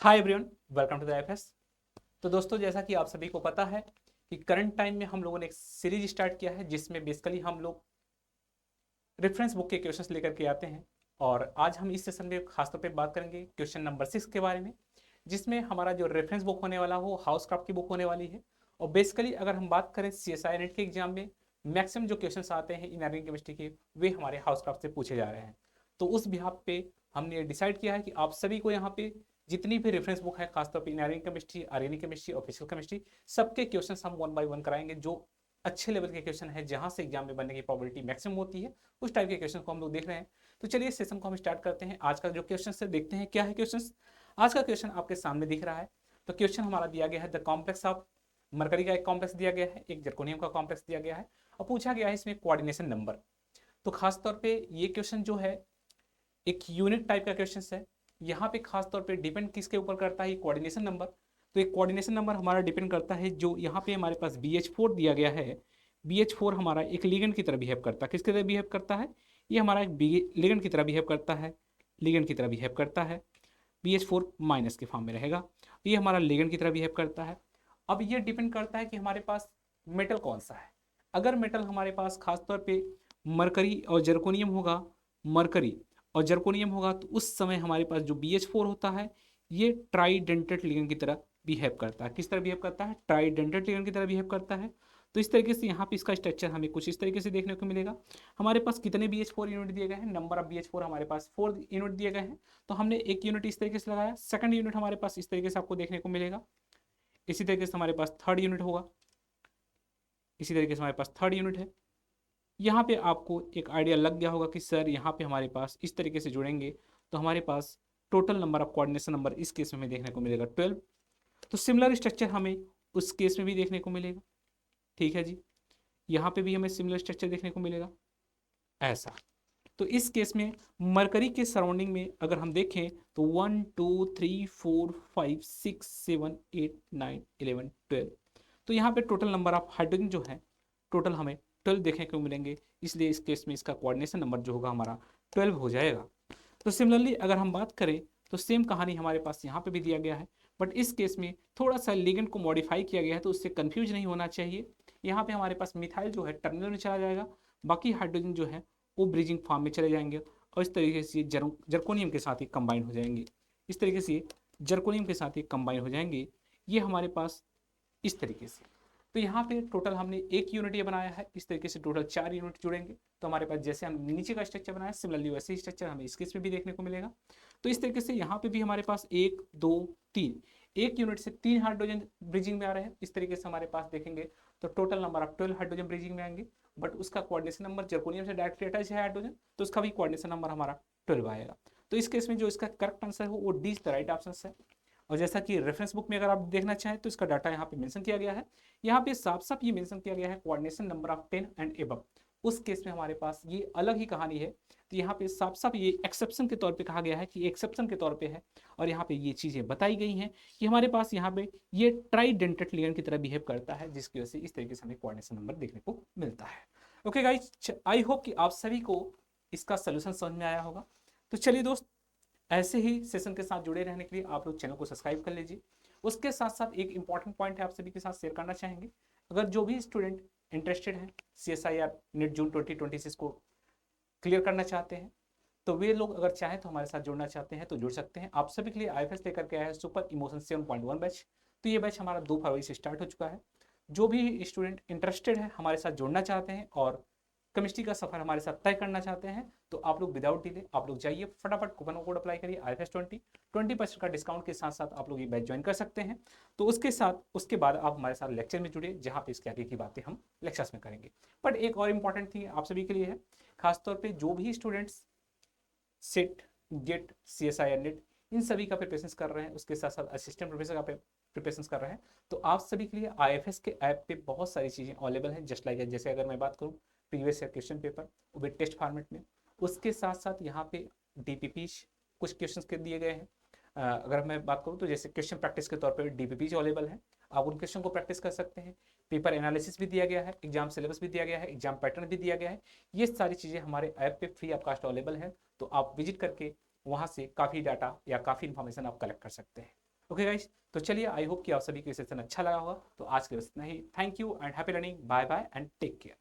Hi everyone, welcome to the IFS. तो दोस्तों, जैसा कि आप सभी को पता है कि करंट टाइम में हम लोगों ने एक सीरीज स्टार्ट किया है जिसमें बेसिकली हम लोग रेफरेंस बुक के क्वेश्चंस लेकर के आते हैं। और आज हम इस सेशन में खासतौर पे बात करेंगे क्वेश्चन नंबर 6 के बारे में, जिसमें हमारा जो रेफरेंस बुक होने वाला वो हाउस क्राफ्ट की बुक होने वाली है। और बेसिकली अगर हम बात करें CSI नेट के एग्जाम में मैक्सिमम जो क्वेश्चन आते हैं इनऑर्गेनिक केमिस्ट्री के, वे हमारे हाउस क्राफ्ट से पूछे जा रहे हैं। तो उस बिहाफ पे हमने डिसाइड किया है कि आप सभी को यहाँ पे जितनी भी रेफरेंस बुक है, खासतौर पर इनऑर्गेनिक केमिस्ट्री, ऑर्गेनिक केमिस्ट्री और फिजिकल केमिस्ट्री, सबके क्वेश्चन हम वन बाय वन कराएंगे। जो अच्छे लेवल के क्वेश्चन है, जहां से एग्जाम में बनने की प्रोबेबिलिटी मैक्सिमम होती है, उस टाइप के क्वेश्चन को हम लोग देख रहे हैं। तो चलिए इस सेशन को हम स्टार्ट करते हैं। आज का जो क्वेश्चन है देखते हैं क्या है क्वेश्चन। आज का क्वेश्चन आपके सामने दिख रहा है। तो क्वेश्चन हमारा दिया गया है द कॉम्प्लेक्स ऑफ मरकरी का एक कॉम्प्लेक्स दिया गया है, एक जर्कोनियम का कॉम्प्लेक्स दिया गया है और पूछा गया है इसमें कोऑर्डिनेशन नंबर। तो खासतौर पे ये क्वेश्चन जो है एक यूनिट टाइप का क्वेश्चन है। यहाँ पे खास तौर पे डिपेंड किसके ऊपर करता है, कोऑर्डिनेशन नंबर। तो एक कोऑर्डिनेशन नंबर हमारा डिपेंड करता है जो यहाँ पे हमारे पास BH4 दिया गया है। BH4 हमारा एक लिगेंड की तरह बिहेव करता है। किसकी तरह बिहेव करता है? ये हमारा एक लिगेंड की तरह बिहेव करता है, लिगेंड की तरह बिहेव करता है। BH4 माइनस के फॉर्म में रहेगा। ये हमारा लिगेंड की तरह बिहेव करता है। अब ये डिपेंड करता है कि हमारे पास मेटल कौन सा है। अगर मेटल हमारे पास खासतौर पे मरकरी और जर्कोनियम होगा, मरकरी और जर्कोनियम होगा, तो उस समय हमारे पास जो BH4 होता है ये ट्राइडेंटेट लिगेंड की तरह बिहेव करता है। किस तरह बिहेव करता है? ट्राइडेंटेट लिगेंड की तरह बिहेव करता है। तो इस तरीके से यहाँ पे इसका स्ट्रक्चर हमें कुछ इस तरीके से देखने को मिलेगा। हमारे पास कितने BH4 यूनिट दिए गए हैं? नंबर ऑफ BH4 हमारे पास 4 यूनिट दिए गए हैं। तो हमने एक यूनिट इस तरीके से लगाया, सेकंड यूनिट हमारे पास इस तरीके से आपको देखने को मिलेगा। इसी तरीके से हमारे पास थर्ड यूनिट होगा, इसी तरीके से हमारे पास थर्ड यूनिट है। यहाँ पे आपको एक आइडिया लग गया होगा कि सर यहाँ पे हमारे पास इस तरीके से जुड़ेंगे तो हमारे पास total number of coordination number इस केस में हमें देखने को मिलेगा 12। तो सिमिलर स्ट्रक्चर हमें उस केस में भी देखने को मिलेगा। ठीक है जी, यहाँ पे भी हमें सिमिलर स्ट्रक्चर देखने को मिलेगा ऐसा। तो इस केस में मरकरी के सराउंडिंग में अगर हम देखें तो 1 2 3 4 5 6 7 8 9 11 12। तो यहाँ पे टोटल नंबर ऑफ हाइड्रोजन जो है टोटल हमें 12 देखने को मिलेंगे। इसलिए इस केस में इसका कोऑर्डिनेशन नंबर जो होगा हमारा 12 हो जाएगा। तो सिमिलरली अगर हम बात करें तो सेम कहानी हमारे पास यहाँ पे भी दिया गया है, बट इस केस में थोड़ा सा लिगेंड को मॉडिफाई किया गया है, तो उससे कंफ्यूज नहीं होना चाहिए। यहाँ पे हमारे पास मिथाइल जो है टर्मिनल में चला जाएगा, बाकी हाइड्रोजन जो है वो ब्रिजिंग फॉर्म में चले जाएंगे और इस तरीके से जर्कोनियम के साथ ही कंबाइन हो जाएंगे। इस तरीके से जर्कोनियम के साथ ही कंबाइन हो जाएंगे ये हमारे पास इस तरीके से। तो यहाँ पे टोटल हमने एक यूनिट ये बनाया है, इस तरीके से टोटल 4 यूनिट जुड़ेंगे। तो हमारे पास जैसे हम नीचे का स्ट्रक्चर बनाया सिमिलरली वैसे ही स्ट्रक्चर हमें इस केस में भी देखने को मिलेगा। तो इस तरीके से यहाँ पे भी हमारे पास 1 2 3, एक यूनिट से 3 हाइड्रोजन ब्रिजिंग में आ रहे हैं। इस तरीके से हमारे पास देखेंगे तो total number of 12 hydrogen bridging में आएंगे, बट उसका कोऑर्डिनेशन नंबर जर्कोनियम से डायरेक्टली अटैच है हाइड्रोजन, तो उसका भी कोऑर्डिनेशन नंबर हमारा 12 आएगा। तो इस केस में जो इसका करेक्ट आंसर है वो डी द राइट ऑप्शन है। और जैसा कि रेफरेंस बुक में अगर आप देखना चाहें तो इसका डाटा यहाँ पे मेंशन किया गया है। यहाँ पे साफ साफ ये मेंशन किया गया है coordination number of 10 and above. उस केस में हमारे पास ये अलग ही कहानी है। तो यहाँ पे साफ साफ ये एक्सेप्शन के तौर पे कहा गया है कि एक्सेप्शन के तौर पे है, और यहाँ पे ये चीज़ें बताई गई हैं कि हमारे पास यहाँ पे ये ट्राइडेंटेट लिगेंड की तरह बिहेव करता है, जिसकी वजह से इस तरीके से हमें कोऑर्डिनेशन नंबर देखने को मिलता है। ओके गाइस, आई होप कि आप सभी को इसका सोल्यूशन समझ में आया होगा। तो चलिए दोस्त, ऐसे ही सेशन के साथ जुड़े रहने के लिए आप लोग चैनल को सब्सक्राइब कर लीजिए। उसके साथ साथ एक इंपॉर्टेंट पॉइंट है आप सभी के साथ शेयर करना चाहेंगे। अगर जो भी स्टूडेंट इंटरेस्टेड हैं CSIR नेट जून 2026 को क्लियर करना चाहते हैं, तो वे लोग अगर चाहें तो हमारे साथ जुड़ना चाहते हैं तो जुड़ सकते हैं। आप सभी के लिए IFS लेकर के आया है सुपर इमोशन 7.1 बैच। तो ये बैच हमारा 2 फरवरी से स्टार्ट हो चुका है। जो भी स्टूडेंट इंटरेस्टेड है, हमारे साथ जुड़ना चाहते हैं और केमिस्ट्री का सफर हमारे साथ तय करना चाहते हैं, तो आप लोग विदाउट डिले आप लोग जाइए फटाफट कूपन कोड अप्लाई करिए IFS 20% का डिस्काउंट के साथ साथ आप लोग ये बैच ज्वाइन कर सकते हैं। तो उसके बाद आप हमारे साथ लेक्चर में जुड़िए, जहाँ पे इसके आगे की बातें हम लेक्चर्स में करेंगे। बट एक और इम्पॉर्टेंट थिंग आप सभी के लिए है, खासतौर पर जो भी students SET GATE CSIR NET इन सभी का प्रिपरेशन कर रहे हैं, उसके साथ साथ असिस्टेंट प्रोफेसर का प्रिपरेशन कर रहे हैं, तो आप सभी के लिए IFS के ऐप पे बहुत सारी चीज़ें अवेलेबल हैं। जस्ट लाइक जैसे अगर मैं बात करूँ प्रीवियस ईयर क्वेश्चन पेपर वो भी टेस्ट फॉर्मेट में, उसके साथ साथ यहाँ पे DPP कुछ क्वेश्चन के दिए गए हैं। अगर मैं बात करूँ तो जैसे क्वेश्चन प्रैक्टिस के तौर पर DPP अवेलेबल है, आप उन क्वेश्चन को प्रैक्टिस कर सकते हैं। पेपर एनालिसिस भी दिया गया है, एग्जाम सिलेबस भी दिया गया है, एग्जाम पैटर्न भी दिया गया है। ये सारी चीज़ें हमारे ऐप पे फ्री ऑफ कास्ट अवेलेबल है, तो आप विजिट करके वहाँ से काफ़ी डाटा या काफ़ी इन्फॉर्मेशन आप कलेक्ट कर सकते हैं। ओके गाइस, तो चलिए आई होप कि आप सभी को ये सेशन अच्छा लगा होगा। तो आज के लिए बस इतना ही। Thank you and happy learning. Bye bye and take care.